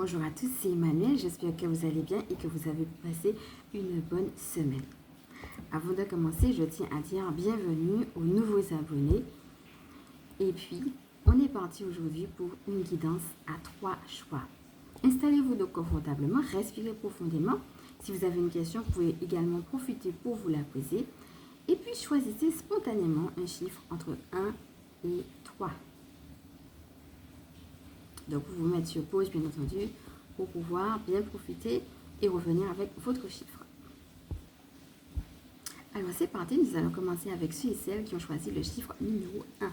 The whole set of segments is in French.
Bonjour à tous, c'est Emmanuel, j'espère que vous allez bien et que vous avez passé une bonne semaine. Avant de commencer, je tiens à dire bienvenue aux nouveaux abonnés. Et puis, on est parti aujourd'hui pour une guidance à 3 choix. Installez-vous donc confortablement, respirez profondément. Si vous avez une question, vous pouvez également profiter pour vous la poser. Et puis, choisissez spontanément un chiffre entre 1 et 3. Donc, vous vous mettez sur pause, bien entendu, pour pouvoir bien profiter et revenir avec votre chiffre. Alors, c'est parti. Nous allons commencer avec ceux et celles qui ont choisi le chiffre numéro 1.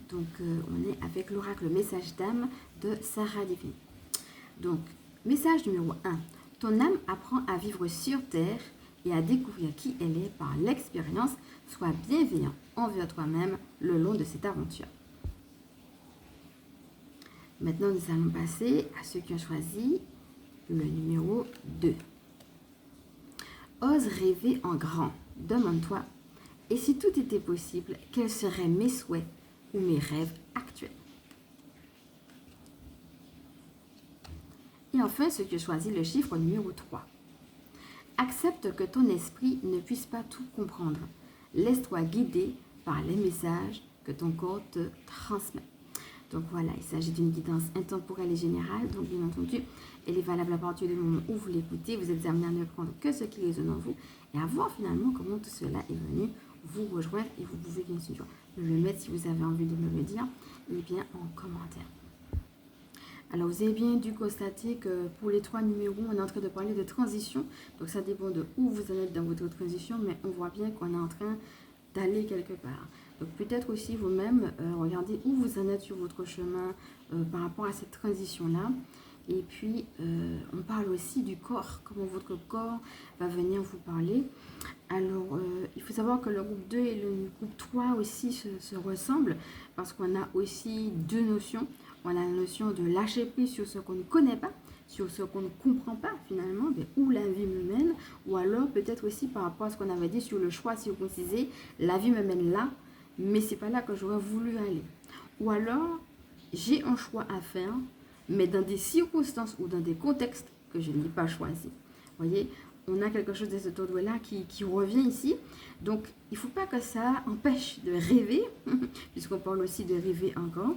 Donc, on est avec l'oracle message d'âme de Sarah Divine. Donc, message numéro 1. Ton âme apprend à vivre sur Terre et à découvrir qui elle est par l'expérience. Sois bienveillant envers toi-même le long de cette aventure. Maintenant, nous allons passer à ceux qui ont choisi le numéro 2. Ose rêver en grand. Demande-toi, et si tout était possible, quels seraient mes souhaits ou mes rêves actuels? Et enfin, ceux qui ont choisi le chiffre numéro 3. Accepte que ton esprit ne puisse pas tout comprendre. Laisse-toi guider par les messages que ton corps te transmet. Donc voilà, il s'agit d'une guidance intemporelle et générale. Donc bien entendu, elle est valable à partir du moment où vous l'écoutez. Vous êtes amené à ne prendre que ce qui résonne en vous et à voir finalement comment tout cela est venu vous rejoindre. Et vous pouvez bien sûr me le mettre si vous avez envie de me le dire, et bien en commentaire. Alors vous avez bien dû constater que pour les 3 numéros, on est en train de parler de transition. Donc ça dépend de où vous en êtes dans votre transition, mais on voit bien qu'on est en train d'aller quelque part. Donc peut-être aussi vous-même, regardez où vous en êtes sur votre chemin par rapport à cette transition-là. Et puis, on parle aussi du corps, comment votre corps va venir vous parler. Alors, il faut savoir que le groupe 2 et le groupe 3 aussi se ressemblent parce qu'on a aussi deux notions. On a la notion de lâcher prise sur ce qu'on ne connaît pas, sur ce qu'on ne comprend pas finalement, où la vie me mène, ou alors peut-être aussi par rapport à ce qu'on avait dit sur le choix circoncisé, la vie me mène là, mais c'est pas là que j'aurais voulu aller. Ou alors, j'ai un choix à faire, mais dans des circonstances ou dans des contextes que je n'ai pas choisi. Vous voyez, on a quelque chose de cet ordre-là qui revient ici. Donc, il ne faut pas que ça empêche de rêver, puisqu'on parle aussi de rêver encore.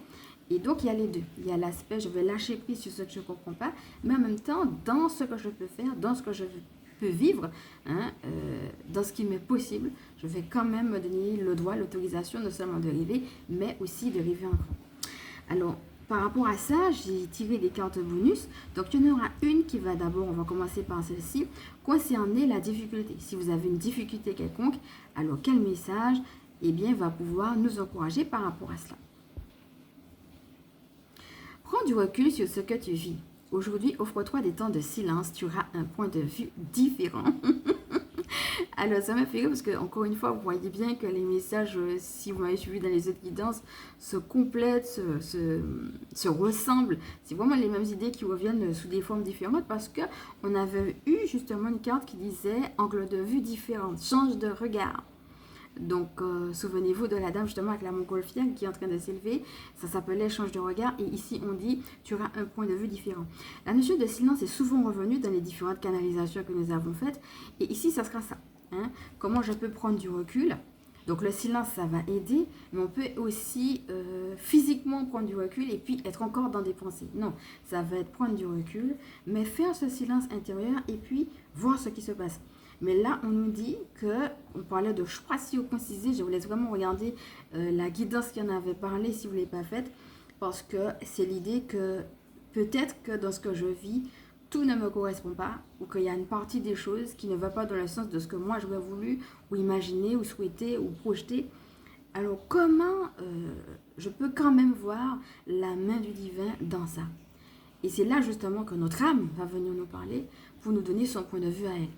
Et donc, il y a les deux. Il y a l'aspect, je vais lâcher prise sur ce que je ne comprends pas, mais en même temps, dans ce que je peux faire, dans ce que je peux vivre, dans ce qui m'est possible, je vais quand même me donner le droit, l'autorisation, non seulement de rêver, mais aussi de rêver encore. Alors, par rapport à ça, j'ai tiré des cartes bonus. Donc, il y en aura une qui va d'abord, on va commencer par celle-ci, concerner la difficulté. Si vous avez une difficulté quelconque, alors quel message, va pouvoir nous encourager par rapport à cela? Prends du recul sur ce que tu vis. Aujourd'hui, offre-toi des temps de silence, tu auras un point de vue différent. Alors, ça m'a fait rire parce que, encore une fois, vous voyez bien que les messages, si vous m'avez suivi dans les autres guidances, se complètent, se ressemblent. C'est vraiment les mêmes idées qui reviennent sous des formes différentes parce qu'on avait eu justement une carte qui disait angle de vue différent, change de regard. Donc, souvenez-vous de la dame justement avec la montgolfière qui est en train de s'élever. Ça s'appelait change de regard. Et ici, on dit tu auras un point de vue différent. La notion de silence est souvent revenue dans les différentes canalisations que nous avons faites. Et ici, ça sera ça. Comment je peux prendre du recul? Donc, le silence, ça va aider. Mais on peut aussi physiquement prendre du recul et puis être encore dans des pensées. Non, ça va être prendre du recul, mais faire ce silence intérieur et puis voir ce qui se passe. Mais là, on nous dit on parlait de choix circoncisé. Je vous laisse vraiment regarder la guidance qui en avait parlé si vous ne l'avez pas faite. Parce que c'est l'idée que peut-être que dans ce que je vis, tout ne me correspond pas. Ou qu'il y a une partie des choses qui ne va pas dans le sens de ce que moi j'aurais voulu, ou imaginer, ou souhaiter, ou projeter. Alors comment je peux quand même voir la main du divin dans ça? Et c'est là justement que notre âme va venir nous parler pour nous donner son point de vue à elle.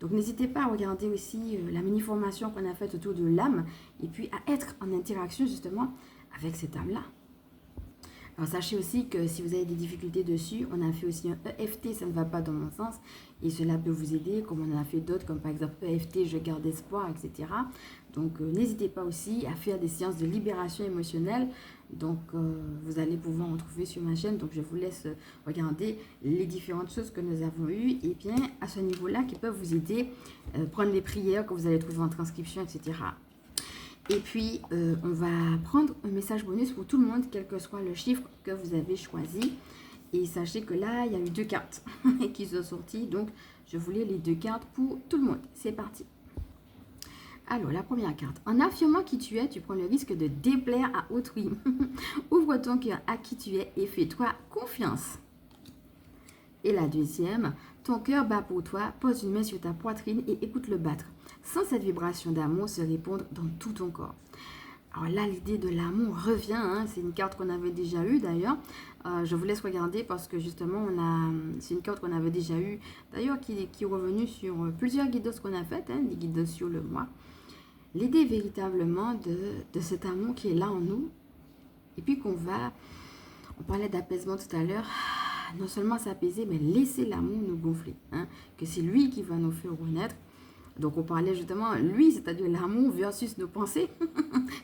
Donc, n'hésitez pas à regarder aussi la mini-formation qu'on a faite autour de l'âme et puis à être en interaction justement avec cette âme-là. Alors, sachez aussi que si vous avez des difficultés dessus, on a fait aussi un EFT, ça ne va pas dans mon sens et cela peut vous aider, comme on en a fait d'autres, comme par exemple EFT, je garde espoir, etc. Donc, n'hésitez pas aussi à faire des séances de libération émotionnelle. Donc, vous allez pouvoir en trouver sur ma chaîne. Donc, je vous laisse regarder les différentes choses que nous avons eues. Et bien, à ce niveau-là, qui peuvent vous aider, prendre les prières que vous allez trouver en transcription, etc. Et puis, on va prendre un message bonus pour tout le monde, quel que soit le chiffre que vous avez choisi. Et sachez que là, il y a eu 2 cartes qui sont sorties. Donc, je voulais les 2 cartes pour tout le monde. C'est parti. Alors, la première carte. En affirmant qui tu es, tu prends le risque de déplaire à autrui. Ouvre ton cœur à qui tu es et fais-toi confiance. Et la deuxième. Ton cœur bat pour toi, pose une main sur ta poitrine et écoute-le battre. Sans cette vibration d'amour se répandre dans tout ton corps. Alors là, l'idée de l'amour revient. Hein. C'est une carte qu'on avait déjà eue d'ailleurs. Je vous laisse regarder parce que justement, c'est une carte qu'on avait déjà eue. D'ailleurs, qui est revenue sur plusieurs guides qu'on a faites, hein, des guides sur le mois. L'idée véritablement de cet amour qui est là en nous. Et puis on parlait d'apaisement tout à l'heure, non seulement s'apaiser, mais laisser l'amour nous gonfler. Hein, que c'est lui qui va nous faire renaître. Donc on parlait justement, lui, c'est-à-dire l'amour versus nos pensées.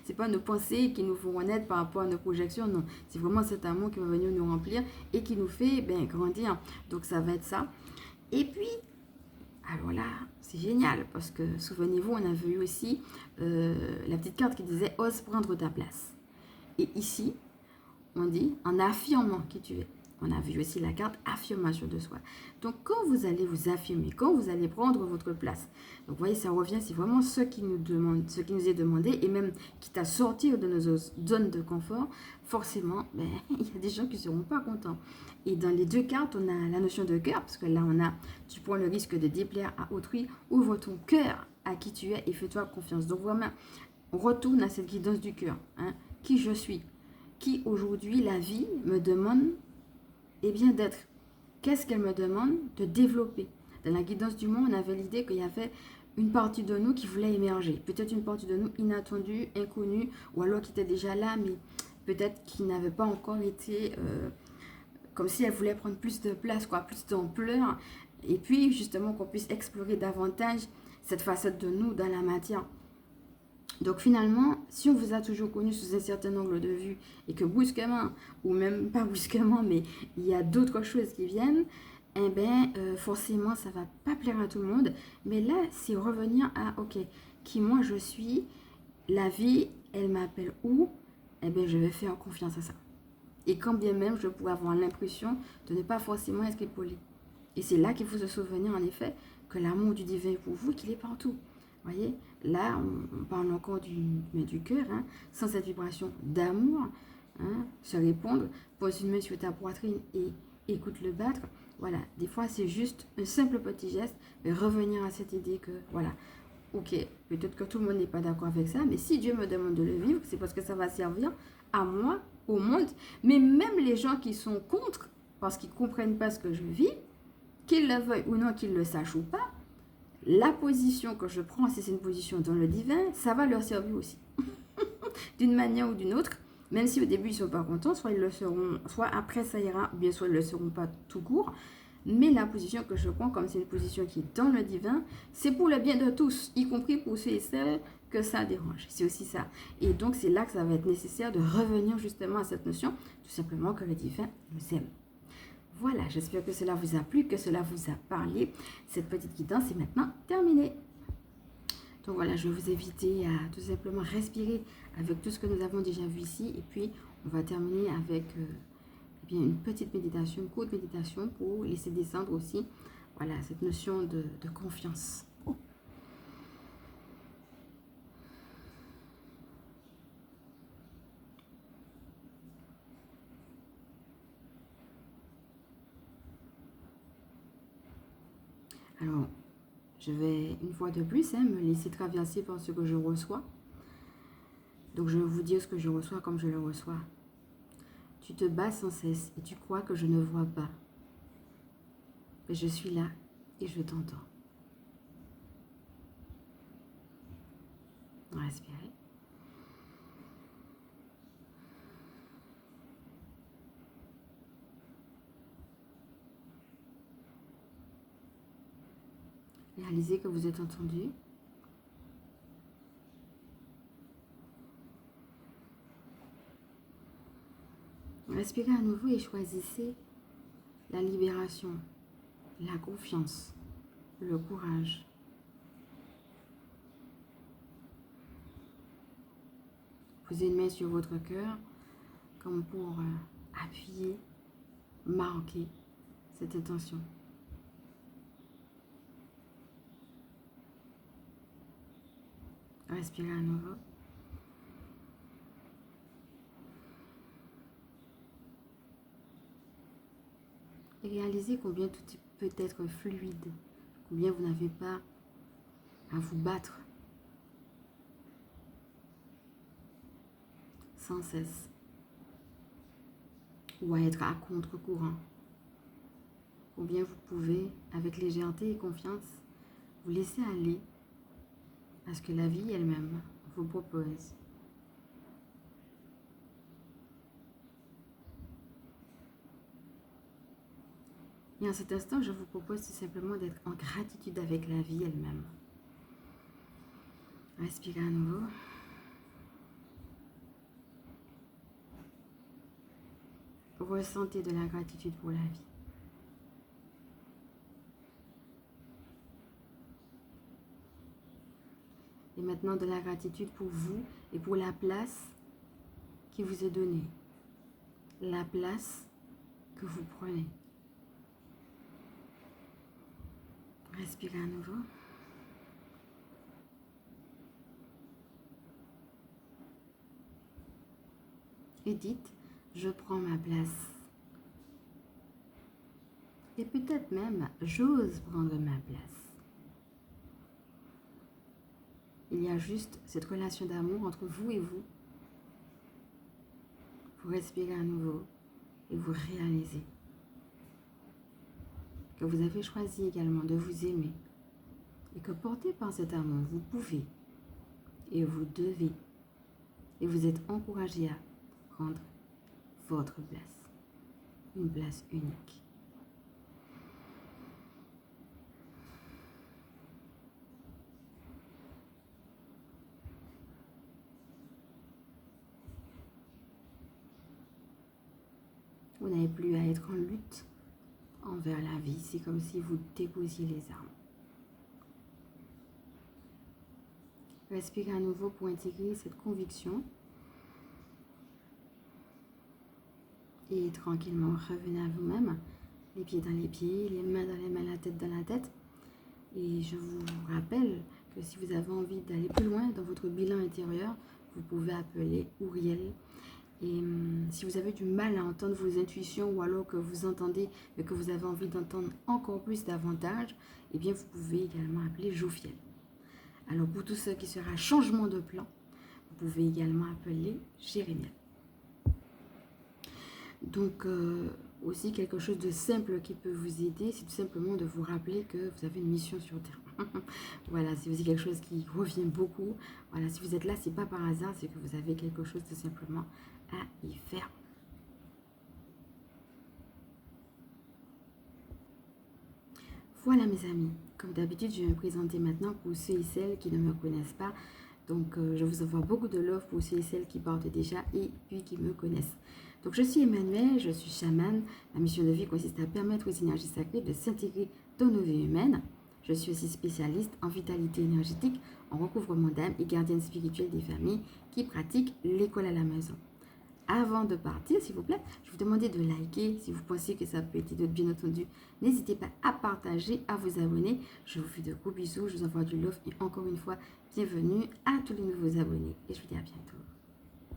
C'est pas nos pensées qui nous font renaître par rapport à nos projections, non. C'est vraiment cet amour qui va venir nous remplir et qui nous fait grandir. Donc ça va être ça. Et puis, alors là, c'est génial parce que, souvenez-vous, on avait eu aussi la petite carte qui disait « Ose prendre ta place ». Et ici, on dit « En affirmant qui tu es ». On a vu aussi la carte affirmation de soi. Donc, quand vous allez vous affirmer, quand vous allez prendre votre place, donc vous voyez, ça revient, c'est vraiment ce qui nous est demandé, et même quitte à sortir de nos zones de confort, forcément, il y a des gens qui ne seront pas contents. Et dans les 2 cartes, on a la notion de cœur, parce que là, tu prends le risque de déplaire à autrui, ouvre ton cœur à qui tu es et fais-toi confiance. Donc, vraiment, on retourne à cette guidance du cœur. Hein, qui je suis, qui aujourd'hui, la vie me demande bien d'être. Qu'est-ce qu'elle me demande de développer? Dans la guidance du monde, on avait l'idée qu'il y avait une partie de nous qui voulait émerger. Peut-être une partie de nous inattendue, inconnue, ou alors qui était déjà là, mais peut-être qui n'avait pas encore été... comme si elle voulait prendre plus de place, plus d'ampleur. Et puis, justement, qu'on puisse explorer davantage cette facette de nous dans la matière. Donc finalement, si on vous a toujours connu sous un certain angle de vue et que brusquement, ou même pas brusquement, mais il y a d'autres choses qui viennent, forcément, ça va pas plaire à tout le monde. Mais là, c'est revenir à, ok, qui moi je suis, la vie, elle m'appelle où? Je vais faire confiance à ça. Et quand bien même, je pourrais avoir l'impression de ne pas forcément être épaulé. Et c'est là qu'il faut se souvenir, en effet, que l'amour du divin est pour vous, qu'il est partout. Vous voyez, là, on parle encore du cœur, hein, sans cette vibration d'amour, hein, se répondre, pose une main sur ta poitrine et écoute le battre. Voilà, des fois, c'est juste un simple petit geste, mais revenir à cette idée que, voilà, ok, peut-être que tout le monde n'est pas d'accord avec ça, mais si Dieu me demande de le vivre, c'est parce que ça va servir à moi, au monde, mais même les gens qui sont contre, parce qu'ils ne comprennent pas ce que je vis, qu'ils le veuillent ou non, qu'ils le sachent ou pas, la position que je prends, si c'est une position dans le divin, ça va leur servir aussi. D'une manière ou d'une autre, même si au début ils ne sont pas contents, soit ils le seront, soit après ça ira, bien soit ils ne le seront pas tout court. Mais la position que je prends, comme c'est une position qui est dans le divin, c'est pour le bien de tous, y compris pour ceux et celles que ça dérange. C'est aussi ça. Et donc c'est là que ça va être nécessaire de revenir justement à cette notion, tout simplement que le divin nous aime. Voilà, j'espère que cela vous a plu, que cela vous a parlé. Cette petite guidance est maintenant terminée. Donc voilà, je vais vous inviter à tout simplement respirer avec tout ce que nous avons déjà vu ici. Et puis, on va terminer avec une petite méditation, une courte méditation pour laisser descendre aussi voilà, cette notion de confiance. Alors, je vais une fois de plus me laisser traverser par ce que je reçois. Donc, je vais vous dire ce que je reçois comme je le reçois. Tu te bats sans cesse et tu crois que je ne vois pas. Mais je suis là et je t'entends. Respirez. Réalisez que vous êtes entendu. Respirez à nouveau et choisissez la libération, la confiance, le courage. Posez une main sur votre cœur comme pour appuyer, marquer cette intention. Respirez à nouveau. Et réalisez combien tout peut être fluide, combien vous n'avez pas à vous battre sans cesse ou à être à contre-courant. Combien vous pouvez, avec légèreté et confiance, vous laisser aller à ce que la vie elle-même vous propose. Et en cet instant, je vous propose tout simplement d'être en gratitude avec la vie elle-même. Respirez à nouveau. Ressentez de la gratitude pour la vie. Et maintenant de la gratitude pour vous et pour la place qui vous est donnée. La place que vous prenez. Respirez à nouveau. Et dites, je prends ma place. Et peut-être même, j'ose prendre ma place. Il y a juste cette relation d'amour entre vous et vous. Vous respirez à nouveau et vous réalisez que vous avez choisi également de vous aimer et que porté par cet amour, vous pouvez et vous devez et vous êtes encouragé à prendre votre place, une place unique. Vous n'avez plus à être en lutte envers la vie. C'est comme si vous déposiez les armes. Respirez à nouveau pour intégrer cette conviction. Et tranquillement, revenez à vous-même. Les pieds dans les pieds, les mains dans les mains, la tête dans la tête. Et je vous rappelle que si vous avez envie d'aller plus loin dans votre bilan intérieur, vous pouvez appeler Ouriel. Et si vous avez du mal à entendre vos intuitions ou alors que vous entendez mais que vous avez envie d'entendre encore plus davantage, eh bien vous pouvez également appeler Jophiel. Alors pour tout ce qui sera changement de plan, vous pouvez également appeler Jérémiel. Donc aussi quelque chose de simple qui peut vous aider, c'est tout simplement de vous rappeler que vous avez une mission sur Terre. Voilà, c'est aussi quelque chose qui revient beaucoup. Voilà, si vous êtes là, c'est pas par hasard, c'est que vous avez quelque chose tout simplement à y faire. Voilà mes amis, comme d'habitude, je vais me présenter maintenant pour ceux et celles qui ne me connaissent pas. Donc, je vous envoie beaucoup de love pour ceux et celles qui partent déjà et puis qui me connaissent. Donc, je suis Emmanuelle, je suis chamane. Ma mission de vie consiste à permettre aux énergies sacrées de s'intégrer dans nos vies humaines. Je suis aussi spécialiste en vitalité énergétique, en recouvrement d'âme et gardienne spirituelle des familles qui pratiquent l'école à la maison. Avant de partir, s'il vous plaît, je vous demandais de liker si vous pensez que ça peut être d'autres, bien entendu. N'hésitez pas à partager, à vous abonner. Je vous fais de gros bisous, je vous envoie du love et encore une fois, bienvenue à tous les nouveaux abonnés et je vous dis à bientôt.